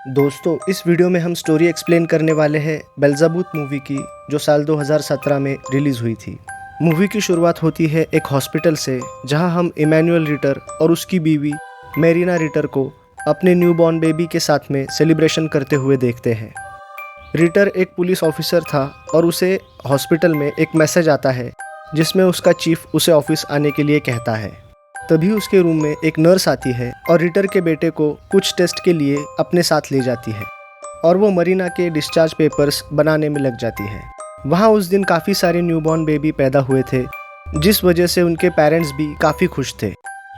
दोस्तों, इस वीडियो में हम स्टोरी एक्सप्लेन करने वाले हैं बेल्ज़ेबूथ मूवी की, जो साल 2017 में रिलीज़ हुई थी। मूवी की शुरुआत होती है एक हॉस्पिटल से, जहां हम इमैनुअल रिटर और उसकी बीवी मेरिना रिटर को अपने न्यूबॉर्न बेबी के साथ में सेलिब्रेशन करते हुए देखते हैं। रिटर एक पुलिस ऑफिसर था और उसे हॉस्पिटल में एक मैसेज आता है जिसमें उसका चीफ उसे ऑफिस आने के लिए कहता है। तभी उसके रूम में एक नर्स आती है और रिटर के बेटे को कुछ टेस्ट के लिए अपने साथ ले जाती है और वो मरीना के डिस्चार्ज पेपर्स बनाने में लग जाती है। वहाँ उस दिन काफ़ी सारे न्यूबॉर्न बेबी पैदा हुए थे, जिस वजह से उनके पेरेंट्स भी काफ़ी खुश थे।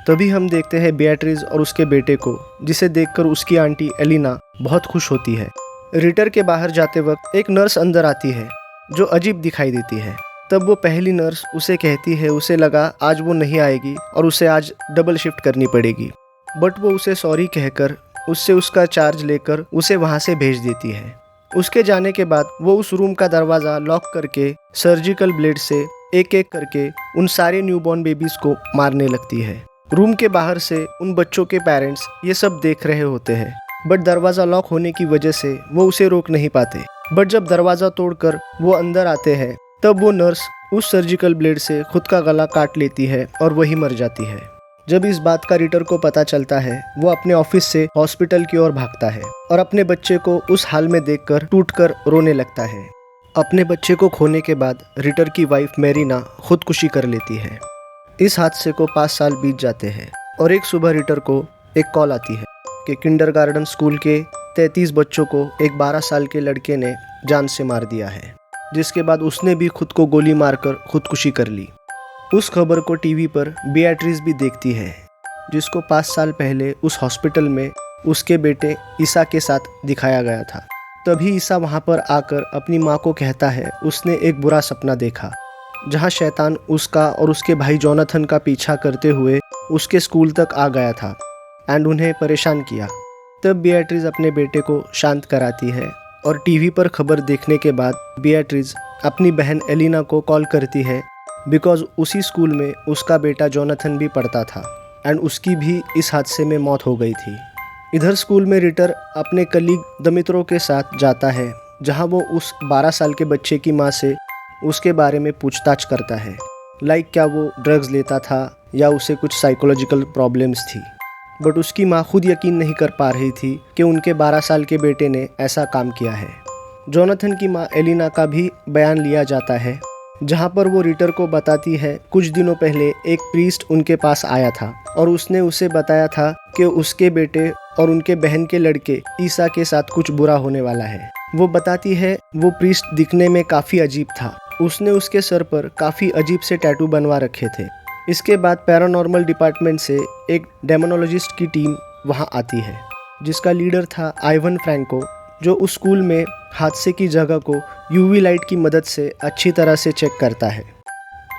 तभी हम देखते हैं बेatrice और उसके बेटे को, जिसे देखकर उसकी आंटी एलिना बहुत खुश होती है। रिटर के बाहर जाते वक्त एक नर्स अंदर आती है जो अजीब दिखाई देती है। तब वो पहली नर्स उसे कहती है उसे लगा आज वो नहीं आएगी और उसे आज डबल शिफ्ट करनी पड़ेगी, बट वो उसे सॉरी कहकर उससे उसका चार्ज लेकर उसे वहाँ से भेज देती है। उसके जाने के बाद वो उस रूम का दरवाज़ा लॉक करके सर्जिकल ब्लेड से एक एक करके उन सारे न्यूबॉर्न बेबीज़ को मारने लगती है। रूम के बाहर से उन बच्चों के पेरेंट्स ये सब देख रहे होते हैं, बट दरवाज़ा लॉक होने की वजह से वो उसे रोक नहीं पाते। बट जब दरवाज़ा तोड़कर वो अंदर आते हैं, तब वो नर्स उस सर्जिकल ब्लेड से खुद का गला काट लेती है और वही मर जाती है। जब इस बात का रिटर को पता चलता है, वो अपने ऑफिस से हॉस्पिटल की ओर भागता है और अपने बच्चे को उस हाल में देखकर टूटकर रोने लगता है। अपने बच्चे को खोने के बाद रिटर की वाइफ मेरिना खुदकुशी कर लेती है। इस हादसे को 5 साल बीत जाते हैं और एक सुबह रिटर को एक कॉल आती है कि किंडरगार्टन स्कूल के 33 बच्चों को एक 12 साल के लड़के ने जान से मार दिया है, जिसके बाद उसने भी खुद को गोली मारकर खुदकुशी कर ली। उस खबर को टीवी पर बेatrice भी देखती है, जिसको 5 साल पहले उस हॉस्पिटल में उसके बेटे ईसा के साथ दिखाया गया था। तभी ईसा वहाँ पर आकर अपनी माँ को कहता है उसने एक बुरा सपना देखा, जहाँ शैतान उसका और उसके भाई जोनाथन का पीछा करते हुए उसके स्कूल तक आ गया था एंड उन्हें परेशान किया। तब बेatrice अपने बेटे को शांत कराती है और टीवी पर खबर देखने के बाद बेatrice अपनी बहन एलिना को कॉल करती है, बिकॉज उसी स्कूल में उसका बेटा जोनाथन भी पढ़ता था एंड उसकी भी इस हादसे में मौत हो गई थी। इधर स्कूल में रिटर अपने कलीग दमित्रो के साथ जाता है, जहां वो उस 12 साल के बच्चे की माँ से उसके बारे में पूछताछ करता है, लाइक क्या वो ड्रग्स लेता था या उसे कुछ साइकोलॉजिकल प्रॉब्लम्स थी। बट उसकी माँ खुद यकीन नहीं कर पा रही थी कि उनके 12 साल के बेटे ने ऐसा काम किया है। जोनाथन की माँ एलिना का भी बयान लिया जाता है, जहाँ पर वो रिटर को बताती है कुछ दिनों पहले एक प्रीस्ट उनके पास आया था और उसने उसे बताया था कि उसके बेटे और उनके बहन के लड़के ईसा के साथ कुछ बुरा होने वाला है। वो बताती है वो प्रीस्ट दिखने में काफ़ी अजीब था, उसने उसके सर पर काफ़ी अजीब से टैटू बनवा रखे थे। इसके बाद पैरानॉर्मल डिपार्टमेंट से एक डेमोनोलॉजिस्ट की टीम वहां आती है, जिसका लीडर था आइवन फ्रैंको, जो उस स्कूल में हादसे की जगह को यूवी लाइट की मदद से अच्छी तरह से चेक करता है।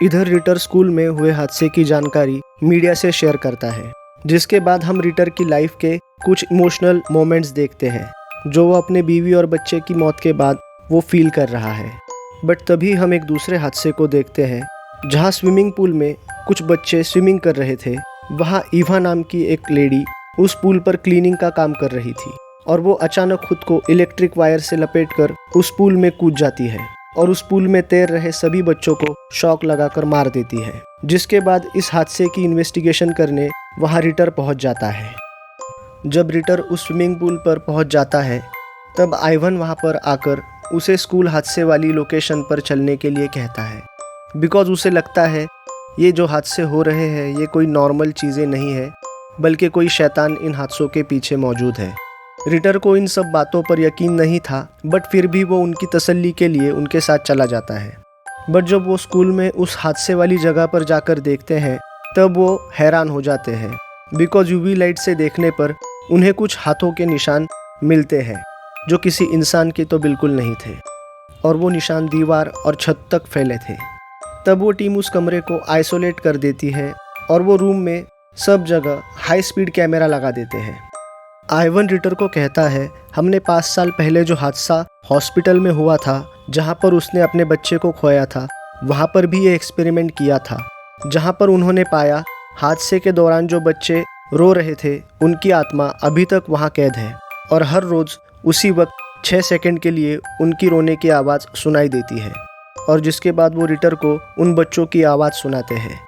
इधर रिटर स्कूल में हुए हादसे की जानकारी मीडिया से शेयर करता है, जिसके बाद हम रिटर की लाइफ के कुछ इमोशनल मोमेंट्स देखते हैं, जो वो अपने बीवी और बच्चे की मौत के बाद वो फील कर रहा है। बट तभी हम एक दूसरे हादसे को देखते हैं, जहाँ स्विमिंग पूल में कुछ बच्चे स्विमिंग कर रहे थे। वहाँ ईवा नाम की एक लेडी उस पूल पर क्लीनिंग का काम कर रही थी और वो अचानक खुद को इलेक्ट्रिक वायर से लपेटकर उस पूल में कूद जाती है और उस पूल में तैर रहे सभी बच्चों को शॉक लगाकर मार देती है। जिसके बाद इस हादसे की इन्वेस्टिगेशन करने वहाँ रिटर पहुँच जाता है। जब रिटर उस स्विमिंग पूल पर पहुँच जाता है, तब आइवन वहाँ पर आकर उसे स्कूल हादसे वाली लोकेशन पर चलने के लिए कहता है, बिकॉज उसे लगता है ये जो हादसे हो रहे हैं ये कोई नॉर्मल चीज़ें नहीं है, बल्कि कोई शैतान इन हादसों के पीछे मौजूद है। रिटर को इन सब बातों पर यकीन नहीं था, बट फिर भी वो उनकी तसल्ली के लिए उनके साथ चला जाता है। बट जब वो स्कूल में उस हादसे वाली जगह पर जाकर देखते हैं, तब वो हैरान हो जाते हैं, बिकॉज यूवी लाइट से देखने पर उन्हें कुछ हाथों के निशान मिलते हैं, जो किसी इंसान के तो बिल्कुल नहीं थे, और वो निशान दीवार और छत तक फैले थे। तब वो टीम उस कमरे को आइसोलेट कर देती है और वो रूम में सब जगह हाई स्पीड कैमरा लगा देते हैं। आइवन रिटर को कहता है हमने 5 साल पहले जो हादसा हॉस्पिटल में हुआ था, जहाँ पर उसने अपने बच्चे को खोया था, वहाँ पर भी ये एक्सपेरिमेंट किया था, जहाँ पर उन्होंने पाया हादसे के दौरान जो बच्चे रो रहे थे उनकी आत्मा अभी तक वहाँ कैद है और हर रोज़ उसी वक्त 6 सेकंड के लिए उनकी रोने की आवाज़ सुनाई देती है, और जिसके बाद वो रिटर को उन बच्चों की आवाज़ सुनाते हैं,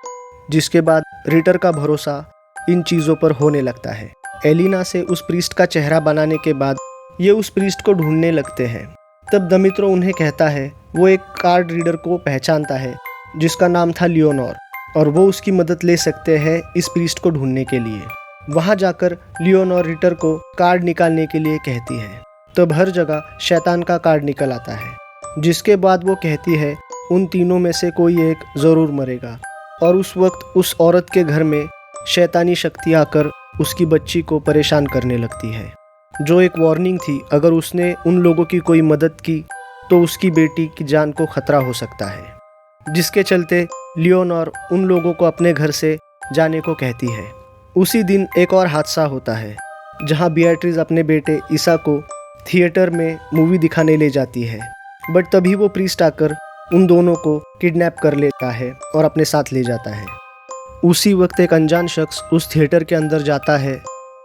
जिसके बाद रिटर का भरोसा इन चीज़ों पर होने लगता है। एलिना से उस प्रीस्ट का चेहरा बनाने के बाद ये उस प्रीस्ट को ढूंढने लगते हैं। तब दमित्रो उन्हें कहता है वो एक कार्ड रीडर को पहचानता है जिसका नाम था लियोनोर, और वो उसकी मदद ले सकते हैं इस प्रीस्ट को ढूंढने के लिए। वहाँ जाकर लियोनोर रिटर को कार्ड निकालने के लिए कहती है। तब हर जगह शैतान का कार्ड निकल आता है, जिसके बाद वो कहती है उन तीनों में से कोई एक ज़रूर मरेगा। और उस वक्त उस औरत के घर में शैतानी शक्ति आकर उसकी बच्ची को परेशान करने लगती है, जो एक वार्निंग थी। अगर उसने उन लोगों की कोई मदद की तो उसकी बेटी की जान को खतरा हो सकता है, जिसके चलते लियोनोर उन लोगों को अपने घर से जाने को कहती है। उसी दिन एक और हादसा होता है, जहां बियाट्रिस अपने बेटे ईसा को थिएटर में मूवी दिखाने ले जाती है, बट तभी वो प्रीस्ट आकर उन दोनों को किडनैप कर लेता है और अपने साथ ले जाता है। उसी वक्त एक अनजान शख्स उस थिएटर के अंदर जाता है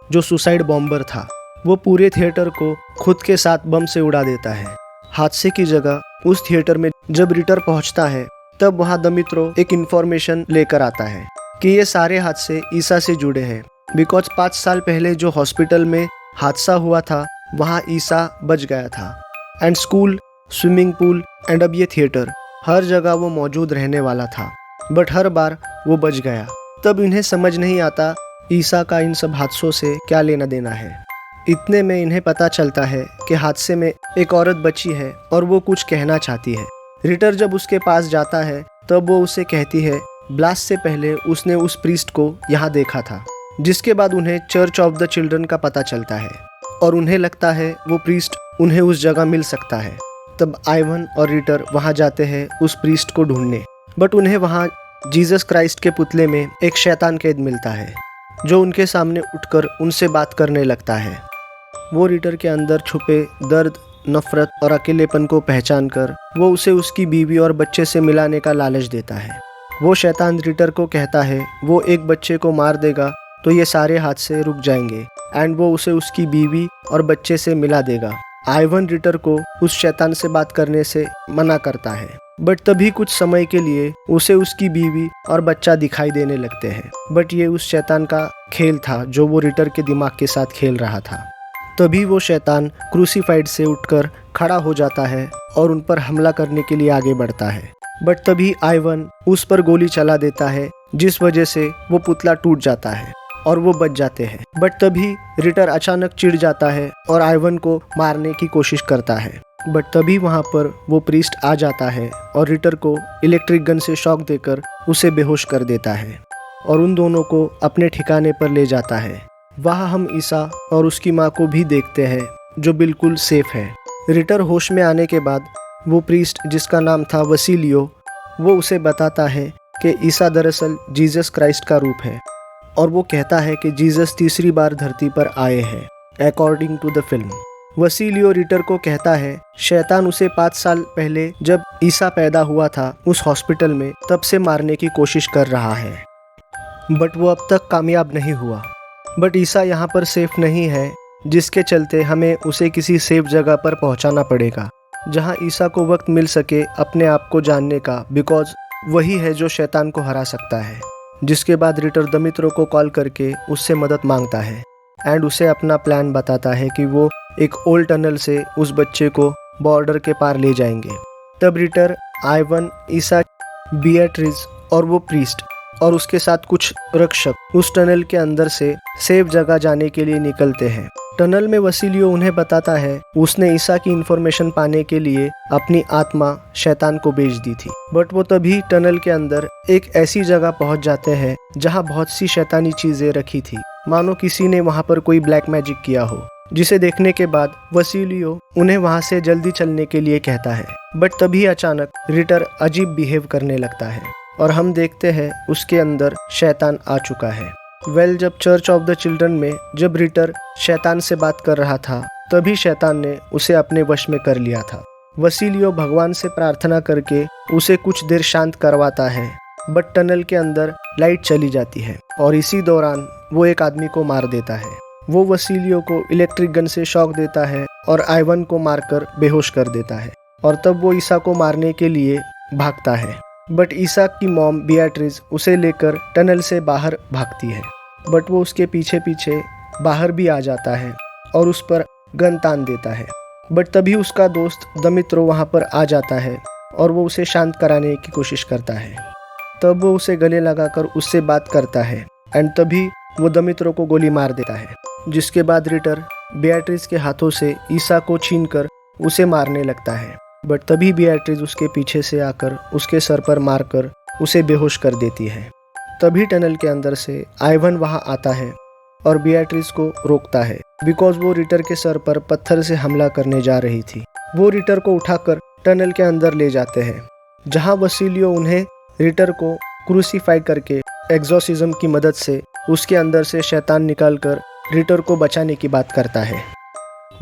जो सुसाइड बॉम्बर था। वो पूरे थिएटर को खुद के साथ बम से उड़ा देता है। हादसे की जगह उस थिएटर में जब रिटर पहुंचता है, तब वहां दमित्रो एक इन्फॉर्मेशन लेकर आता है कि ये सारे हादसे ईसा से जुड़े हैं, बिकॉज 5 साल पहले जो हॉस्पिटल में हादसा हुआ था वहाँ ईसा बच गया था। And school, swimming pool and अब ये थिएटर, हर जगह वो मौजूद रहने वाला था, बट हर बार वो बच गया। तब इन्हें समझ नहीं आता ईसा का इन सब हादसों से क्या लेना देना है। इतने में इन्हें पता चलता है कि हादसे में एक औरत बची है और वो कुछ कहना चाहती है। रिटर जब उसके पास जाता है तब वो उसे कहती है ब्लास्ट से पहले उसने उस प्रीस्ट को यहाँ देखा था, जिसके बाद उन्हें चर्च ऑफ द चिल्ड्रन का पता चलता है और उन्हें लगता है वो प्रीस्ट उन्हें उस जगह मिल सकता है। तब आइवन और रिटर वहाँ जाते हैं उस प्रीस्ट को ढूंढने, बट उन्हें वहाँ जीसस क्राइस्ट के पुतले में एक शैतान कैद मिलता है, जो उनके सामने उठकर उनसे बात करने लगता है। वो रिटर के अंदर छुपे दर्द, नफरत और अकेलेपन को पहचान कर वो उसे उसकी बीवी और बच्चे से मिलाने का लालच देता है। वो शैतान रिटर को कहता है वो एक बच्चे को मार देगा तो ये सारे हादसे रुक जाएंगे, एंड वो उसे उसकी बीवी और बच्चे से मिला देगा। आइवन रिटर को उस शैतान से बात करने से मना करता है, बट तभी कुछ समय के लिए उसे उसकी बीवी और बच्चा दिखाई देने लगते हैं, बट ये उस शैतान का खेल था जो वो रिटर के दिमाग के साथ खेल रहा था। तभी वो शैतान क्रूसीफाइड से उठकर खड़ा हो जाता है और उन पर हमला करने के लिए आगे बढ़ता है, बट तभी आइवन उस पर गोली चला देता है, जिस वजह से वो पुतला टूट जाता है और वो बच जाते हैं। बट तभी रिटर अचानक चिढ़ जाता है और आइवन को मारने की कोशिश करता है, बट तभी वहाँ पर वो प्रीस्ट आ जाता है और रिटर को इलेक्ट्रिक गन से शॉक देकर उसे बेहोश कर देता है और उन दोनों को अपने ठिकाने पर ले जाता है। वहाँ हम ईसा और उसकी माँ को भी देखते हैं जो बिल्कुल सेफ है। रिटर होश में आने के बाद वो प्रीस्ट जिसका नाम था वसीलियो, वो उसे बताता है कि ईसा दरअसल जीसस क्राइस्ट का रूप है, और वो कहता है कि जीसस तीसरी बार धरती पर आए हैं अकॉर्डिंग टू द फिल्म। वसीलियो रिटर को कहता है शैतान उसे 5 साल पहले जब ईसा पैदा हुआ था उस हॉस्पिटल में, तब से मारने की कोशिश कर रहा है, बट वो अब तक कामयाब नहीं हुआ। बट ईसा यहाँ पर सेफ नहीं है, जिसके चलते हमें उसे किसी सेफ जगह पर पहुँचाना पड़ेगा जहाँ ईसा को वक्त मिल सके अपने आप को जानने का, बिकॉज वही है जो शैतान को हरा सकता है। जिसके बाद रिटर दमित्रो को कॉल करके उससे मदद मांगता है एंड उसे अपना प्लान बताता है कि वो एक ओल्ड टनल से उस बच्चे को बॉर्डर के पार ले जाएंगे। तब रिटर, आइवन, ईसा, बियाट्रिस और वो प्रीस्ट और उसके साथ कुछ रक्षक उस टनल के अंदर से सेफ जगह जाने के लिए निकलते हैं। टनल में वसीलियो उन्हें बताता है उसने ईसा की इन्फॉर्मेशन पाने के लिए अपनी आत्मा शैतान को बेच दी थी, बट वो तभी टनल के अंदर एक ऐसी जगह पहुंच जाते हैं जहां बहुत सी शैतानी चीजें रखी थी, मानो किसी ने वहां पर कोई ब्लैक मैजिक किया हो, जिसे देखने के बाद वसीलियो उन्हें वहां से जल्दी चलने के लिए कहता है। बट तभी अचानक रिटर अजीब बिहेव करने लगता है और हम देखते हैं उसके अंदर शैतान आ चुका है। जब चर्च ऑफ द चिल्ड्रन में जब रिटर शैतान से बात कर रहा था, तभी शैतान ने उसे अपने वश में कर लिया था। वसीलियो भगवान से प्रार्थना करके उसे कुछ देर शांत करवाता है, बट टनल के अंदर लाइट चली जाती है और इसी दौरान वो एक आदमी को मार देता है। वो वसीलियो को इलेक्ट्रिक गन से शॉक देता है और आइवन को मारकर बेहोश कर देता है और तब वो ईसा को मारने के लिए भागता है। बट ईसा की मॉम बियाट्रिस उसे लेकर टनल से बाहर भागती है, बट वो उसके पीछे पीछे बाहर भी आ जाता है और उस पर गन तान देता है। बट तभी उसका दोस्त दमित्रो वहाँ पर आ जाता है और वो उसे शांत कराने की कोशिश करता है। तब वो उसे गले लगाकर उससे बात करता है एंड तभी वो दमित्रो को गोली मार देता है, जिसके बाद रिटर बियाट्रिस के हाथों से ईसा को छीनकर उसे मारने लगता है। बट तभी बियाट्रिस उसके पीछे से आकर उसके सर पर मारकर उसे बेहोश कर देती है। तभी टनल के अंदर से आइवन वहां आता है और बियाट्रिस को रोकता है बिकॉज वो रिटर के सर पर पत्थर से हमला करने जा रही थी। वो रिटर को उठाकर टनल के अंदर ले जाते हैं, जहां वसीलियो उन्हें रिटर को क्रूसीफाई करके एग्जॉर्सिज्म की मदद से उसके अंदर से शैतान निकालकर रिटर को बचाने की बात करता है।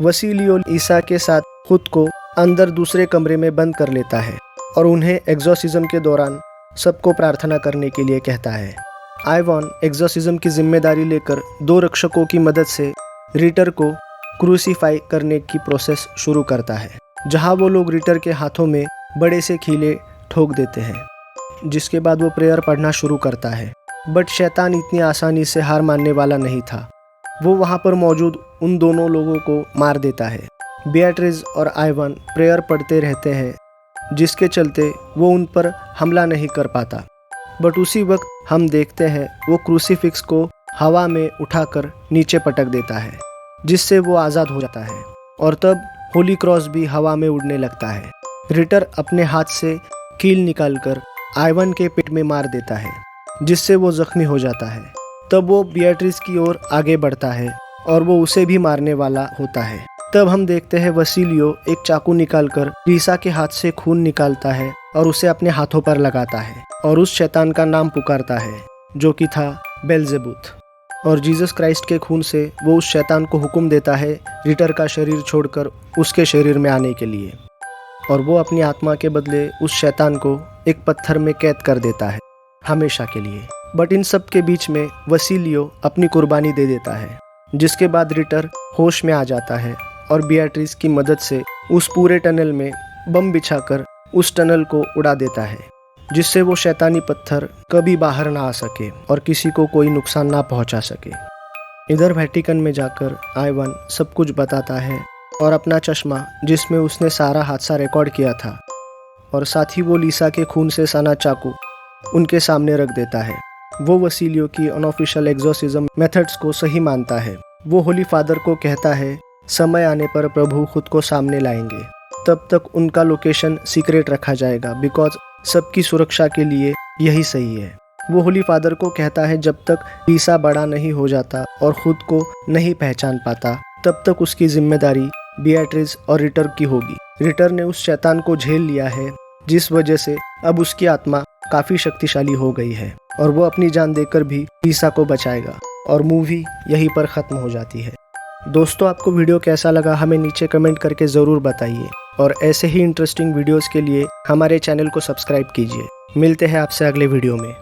वसीलियो ईसा के साथ खुद को अंदर दूसरे कमरे में बंद कर लेता है और उन्हें एग्जॉर्सिज्म के दौरान सबको प्रार्थना करने के लिए कहता है। आइवन एग्जॉर्सिज्म की जिम्मेदारी लेकर 2 रक्षकों की मदद से रिटर को क्रूसीफाई करने की प्रोसेस शुरू करता है, जहां वो लोग रिटर के हाथों में बड़े से कीले ठोक देते हैं, जिसके बाद वो प्रेयर पढ़ना शुरू करता है। बट शैतान इतनी आसानी से हार मानने वाला नहीं था। वो वहाँ पर मौजूद उन दोनों लोगों को मार देता है। बियाट्रिस और आइवन प्रेयर पढ़ते रहते हैं, जिसके चलते वो उन पर हमला नहीं कर पाता। बट उसी वक्त हम देखते हैं वो क्रूसीफिक्स को हवा में उठाकर नीचे पटक देता है, जिससे वो आज़ाद हो जाता है और तब होली क्रॉस भी हवा में उड़ने लगता है। रिटर अपने हाथ से कील निकालकर आइवन के पेट में मार देता है, जिससे वो जख्मी हो जाता है। तब वो बियाट्रिस की ओर आगे बढ़ता है और वो उसे भी मारने वाला होता है। तब हम देखते हैं वसीलियो एक चाकू निकालकर ईसा के हाथ से खून निकालता है और उसे अपने हाथों पर लगाता है और उस शैतान का नाम पुकारता है, जो कि था बेल्जेबूत। और जीसस क्राइस्ट के खून से वो उस शैतान को हुक्म देता है रिटर का शरीर छोड़कर उसके शरीर में आने के लिए, और वो अपनी आत्मा के बदले उस शैतान को एक पत्थर में कैद कर देता है हमेशा के लिए। बट इन सब के बीच में वसीलियो अपनी कुर्बानी दे देता है, जिसके बाद रिटर होश में आ जाता है और बियाट्रिस की मदद से उस पूरे टनल में बम बिछाकर उस टनल को उड़ा देता है, जिससे वो शैतानी पत्थर कभी बाहर ना आ सके और किसी को कोई नुकसान ना पहुंचा सके। इधर वेटिकन में जाकर आइवन सब कुछ बताता है और अपना चश्मा, जिसमें उसने सारा हादसा रिकॉर्ड किया था, और साथ ही वो लीसा के खून से सना चाकू उनके सामने रख देता है। वो वसीलियो की अनऑफिशियल एग्जॉर्सिज्म मेथड्स को सही मानता है। वो होली फादर को कहता है समय आने पर प्रभु खुद को सामने लाएंगे, तब तक उनका लोकेशन सीक्रेट रखा जाएगा बिकॉज सबकी सुरक्षा के लिए यही सही है। वो होली फादर को कहता है जब तक ईसा बड़ा नहीं हो जाता और खुद को नहीं पहचान पाता, तब तक उसकी जिम्मेदारी बियाट्रिस और रिटर की होगी। रिटर ने उस शैतान को झेल लिया है, जिस वजह से अब उसकी आत्मा काफ़ी शक्तिशाली हो गई है और वो अपनी जान देकर भी ईसा को बचाएगा, और मूवी यहीं पर ख़त्म हो जाती है। दोस्तों, आपको वीडियो कैसा लगा हमें नीचे कमेंट करके ज़रूर बताइए, और ऐसे ही इंटरेस्टिंग वीडियोस के लिए हमारे चैनल को सब्सक्राइब कीजिए। मिलते हैं आपसे अगले वीडियो में।